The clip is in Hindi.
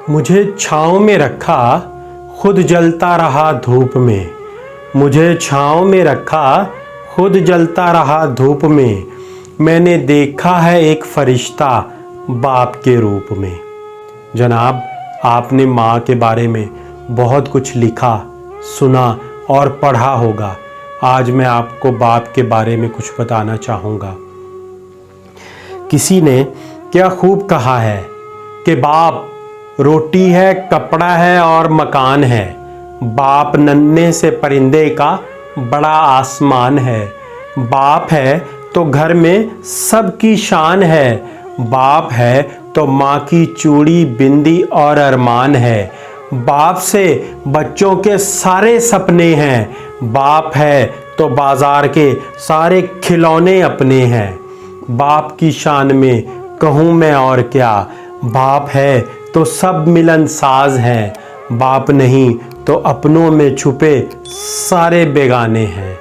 मुझे छाँव में रखा, खुद जलता रहा धूप में। मुझे छाँव में रखा, खुद जलता रहा धूप में। मैंने देखा है एक फरिश्ता बाप के रूप में। जनाब, आपने माँ के बारे में बहुत कुछ लिखा, सुना और पढ़ा होगा। आज मैं आपको बाप के बारे में कुछ बताना चाहूँगा। किसी ने क्या खूब कहा है कि बाप रोटी है, कपड़ा है और मकान है। बाप नन्हे से परिंदे का बड़ा आसमान है। बाप है तो घर में सबकी शान है। बाप है तो माँ की चूड़ी, बिंदी और अरमान है। बाप से बच्चों के सारे सपने हैं। बाप है तो बाजार के सारे खिलौने अपने हैं। बाप की शान में कहूँ मैं और क्या, बाप है तो सब मिलनसाज हैं। बाप नहीं तो अपनों में छुपे सारे बेगाने हैं।